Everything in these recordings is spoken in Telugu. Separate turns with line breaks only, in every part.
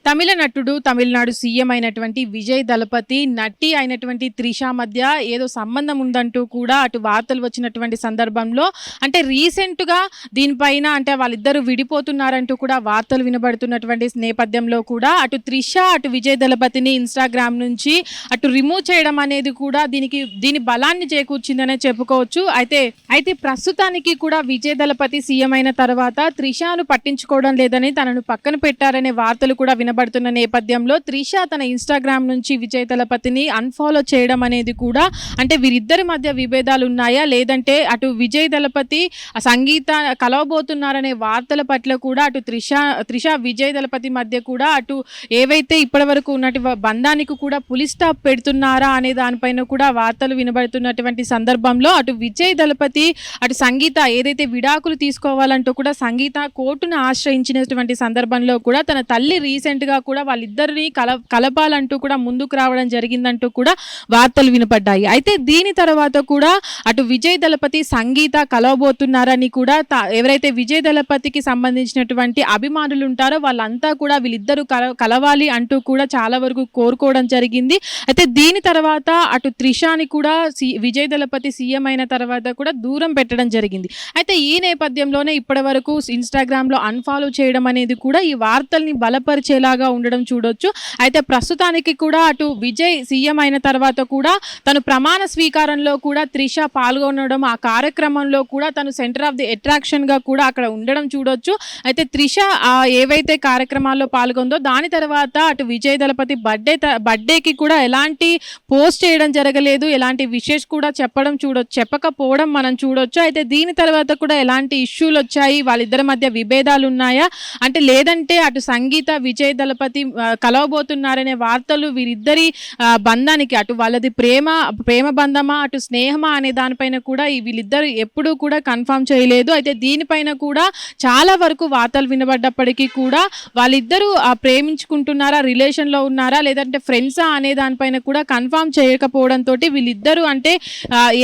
తమిళ నటుడు, తమిళనాడు సీఎం అయినటువంటి విజయ్ దళపతి, నటి అయినటువంటి త్రిష మధ్య ఏదో సంబంధం ఉందంటూ కూడా అటు వార్తలు వచ్చినటువంటి సందర్భంలో అంటే రీసెంట్‌గా దీనిపైన అంటే వాళ్ళిద్దరూ విడిపోతున్నారంటూ కూడా వార్తలు వినబడుతున్నటువంటి నేపథ్యంలో కూడా అటు త్రిష, అటు విజయ్ దళపతిని ఇన్‌స్టాగ్రామ్ నుంచి అటు రిమూవ్ చేయడం అనేది కూడా దీని బలాన్ని చేకూర్చిందనే చెప్పుకోవచ్చు. అయితే ప్రస్తుతానికి కూడా విజయ్ దళపతి సీఎం అయిన తర్వాత త్రిషను పట్టించుకోవడం లేదని తనను పక్కన పెట్టారనే వార్తలు కూడా వినబడుతున్న నేపథ్యంలో త్రిష తన ఇన్‌స్టాగ్రామ్ నుంచి విజయ్ దళపతిని అన్‌ఫాలో చేయడం అనేది కూడా అంటే వీరిద్దరి మధ్య విభేదాలు ఉన్నాయా, లేదంటే అటు విజయ్ దళపతి సంగీత కలవబోతున్నారనే వార్తల పట్ల కూడా అటు త్రిష విజయ్ దళపతి మధ్య కూడా అటు ఏవైతే ఇప్పటివరకు ఉన్నటి బంధానికి కూడా పులి స్టాప్ పెడుతున్నారా అనే దానిపైన కూడా వార్తలు వినబడుతున్నటువంటి సందర్భంలో అటు విజయ్ దళపతి అటు సంగీత ఏదైతే విడాకులు తీసుకోవాలంటూ కూడా సంగీత కోర్టును ఆశ్రయించినటువంటి సందర్భంలో కూడా తన తల్లి రీసెంట్గా కూడా వాళ్ళిద్దరిని కలపాలంటూ కూడా ముందుకు రావడం జరిగిందంటూ కూడా వార్తలు వినపడ్డాయి. అయితే దీని తర్వాత కూడా అటు విజయ్ దళపతి సంగీత కలవబోతున్నారని కూడా ఎవరైతే విజయ్ దళపతికి సంబంధించినటువంటి అభిమానులు ఉంటారో వాళ్ళంతా కూడా వీళ్ళిద్దరూ కలవాలి అంటూ కూడా చాలా వరకు కోరుకోవడం జరిగింది. అయితే దీని తర్వాత అటు త్రిషని కూడా విజయ్ దళపతి సీఎం అయిన తర్వాత కూడా దూరం పెట్టడం జరిగింది. అయితే ఈ నేపథ్యంలోనే ఇప్పటి వరకు ఇన్‌స్టాగ్రామ్‌లో అన్‌ఫాలో చేయడం అనేది కూడా ఈ వార్తల్ని బలపరిచేలాగా ఉండడం చూడొచ్చు. అయితే ప్రస్తుతానికి కూడా అటు విజయ్ సీఎం అయిన తర్వాత కూడా తను ప్రమాణ స్వీకారంలో కూడా త్రిష పాల్గొనడం, ఆ కార్యక్రమంలో కూడా తను సెంటర్ ఆఫ్ ది అట్రాక్షన్గా కూడా అక్కడ ఉండడం చూడొచ్చు. అయితే త్రిష ఏవైతే కార్యక్రమాల్లో పాల్గొందో దాని తర్వాత అటు విజయ్ దళపతి బర్త్డేకి కూడా ఎలాంటి పోస్ట్ చేయడం జరగలేదు, ఎలాంటి విషెస్ కూడా చెప్పకపోవడం మనం చూడొచ్చు. అయితే దీని తర్వాత కూడా ఎలాంటి ఇష్యూలు వచ్చాయి, వాళ్ళిద్దరి మధ్య విభేదాలు ఉన్నాయా అంటే లేదంటే అటు సంగీత విజయ్ దళపతి కలవబోతున్నారనే వార్తలు వీరిద్దరి బంధానికి అటు వాళ్ళది ప్రేమ బంధమా అటు స్నేహమా అనే దానిపైన కూడా వీళ్ళిద్దరు ఎప్పుడూ కూడా కన్ఫర్మ్ చేయలేదు. అయితే దీనిపైన కూడా చాలా వరకు వార్తలు వినబడ్డప్పటికీ కూడా వాళ్ళిద్దరూ ప్రేమించుకుంటున్నారా, రిలేషన్లో ఉన్నారా, లేదంటే ఫ్రెండ్సా అనే దానిపైన కూడా కన్ఫర్మ్ చేయకపోవడంతో వీళ్ళిద్దరూ అంటే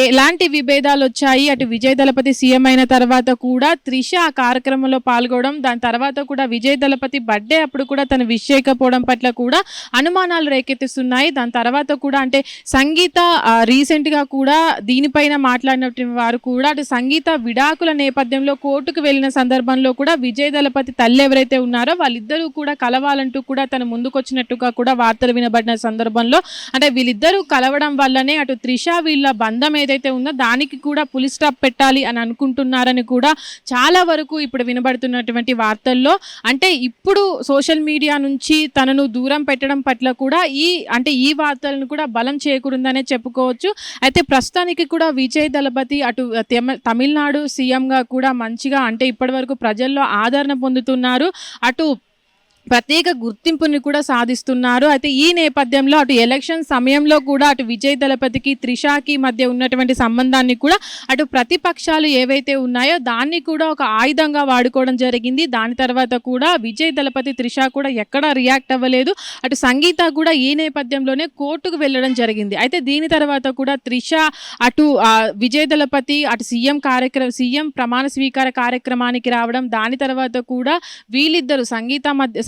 ఎలాంటి విభేదాలు వచ్చాయి. అటు విజయ్ దళపతి సీఎం అయిన తర్వాత కూడా త్రిష ఆ కార్యక్రమంలో పాల్గొనడం, దాని తర్వాత కూడా విజయ్ దళపతి బర్త్డే అప్పుడు కూడా తను విష్ చేయకపోవడం పట్ల కూడా అనుమానాలు రేకెత్తిస్తున్నాయి. దాని తర్వాత కూడా అంటే సంగీత రీసెంట్గా కూడా దీనిపైన మాట్లాడినటువంటి వారు కూడా అటు సంగీత విడాకుల నేపథ్యంలో కోర్టుకు వెళ్ళిన సందర్భంలో కూడా విజయ్ దళపతి తల్లి ఎవరైతే ఉన్నారో వాళ్ళిద్దరూ కూడా కలవాలంటూ కూడా తను ముందుకొచ్చినట్టుగా కూడా వార్తలు వినబడిన సందర్భంలో అంటే వీళ్ళిద్దరూ కలవడం వల్లనే అటు త్రిష వీళ్ళ బంధం ఏదైతే ఉందో దానికి కూడా పులి స్టాప్ పెట్టాలి అని అనుకుంటున్నారని కూడా చాలా వరకు ఇప్పుడు వినబడుతున్నటువంటి వార్తల్లో అంటే ఇప్పుడు సోషల్ మీడియా నుంచి తనను దూరం పెట్టడం పట్ల కూడా ఈ వార్తలను కూడా బలం చేకూరిందనే చెప్పుకోవచ్చు. అయితే ప్రస్తుతానికి కూడా విజయ్ దళపతి అటు తమిళనాడు సీఎంగా కూడా మంచిగా అంటే ఇప్పటివరకు ప్రజల్లో ఆదరణ పొందుతున్నారు, అటు ప్రత్యేక గుర్తింపుని కూడా సాధిస్తున్నారు. అయితే ఈ నేపథ్యంలో అటు ఎలక్షన్ సమయంలో కూడా అటు విజయ్ దళపతికి త్రిషకి మధ్య ఉన్నటువంటి సంబంధాన్ని కూడా అటు ప్రతిపక్షాలు ఏవైతే ఉన్నాయో దాన్ని కూడా ఒక ఆయుధంగా వాడుకోవడం జరిగింది. దాని తర్వాత కూడా విజయ్ దళపతి త్రిష కూడా ఎక్కడా రియాక్ట్ అవ్వలేదు. అటు సంగీత కూడా ఈ నేపథ్యంలోనే కోర్టుకు వెళ్ళడం జరిగింది. అయితే దీని తర్వాత కూడా త్రిష అటు విజయ్ దళపతి అటు సీఎం ప్రమాణ స్వీకార కార్యక్రమానికి రావడం, దాని తర్వాత కూడా వీళ్ళిద్దరూ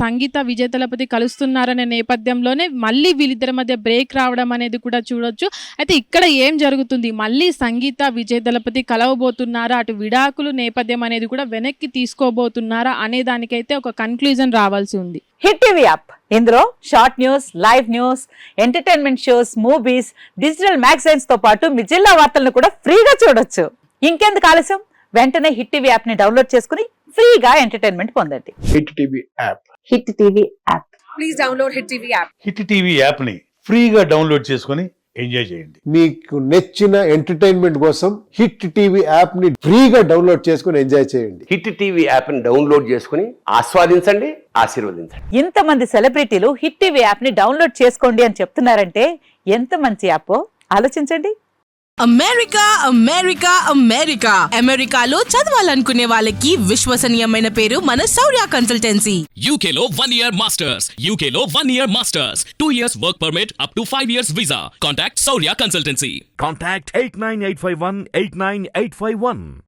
సంగీత విజయ్ దళపతి కలుస్తున్నారనే నేపథ్యంలోనే మళ్ళీ వీళ్ళిద్దరి మధ్య బ్రేక్ రావడం అనేది కూడా చూడొచ్చు. అయితే ఇక్కడ ఏం జరుగుతుంది, మళ్ళీ సంగీత విజయ్ దళపతి కలవబోతున్నారా, అటు విడాకులు నేపథ్యం అనేది కూడా వెనక్కి తీసుకోబోతున్నారా అనే దానికైతే ఒక కన్క్లూజన్ రావాల్సి ఉంది.
హిట్ టీవీ యాప్ ఇందులో short news, live news, entertainment shows, movies, digital magazines తో పాటు మీ జిల్లా వార్తలను కూడా ఫ్రీగా చూడొచ్చు. ఇంకెందుకు ఆలస్యం, వెంటనే హిట్ టీవీ యాప్ ని డౌన్లోడ్ చేసుకుని ఫ్రీగా ఎంటర్టైన్మెంట్ పొందండి.
Hit TV app.
Hit TV app.
Please download hit TV app.
Hit TV app ని ఫ్రీగా డౌన్లోడ్ చేసుకుని ఎంజాయ్ చేయండి.
మీకు నచ్చిన ఎంటర్టైన్మెంట్ కోసం హిట్ టీవీ యాప్ ని ఫ్రీగా డౌన్లోడ్ చేసుకుని ఎంజాయ్ చేయండి.
హిట్ టీవీ యాప్ ని డౌన్లోడ్ చేసుకుని ఆస్వాదించండి, ఆశీర్వదించండి.
ఇంతమంది సెలబ్రిటీలు హిట్ టీవీ యాప్ ని డౌన్లోడ్ చేసుకోండి అని చెప్తున్నారంటే ఎంత మంచి యాప్ ఆలోచించండి.
అమెరికా అమెరికా అమెరికా అమెరికాలో చదవాలనుకునే వాళ్ళకి విశ్వసనీయమైన పేరు మన శౌర్య కన్సల్టెన్సీ.
UK లో 1 year masters, UK లో 1 year masters, 2 years work permit up to 5 years visa. Contact Saurya Consultancy.
Contact 89851 89851.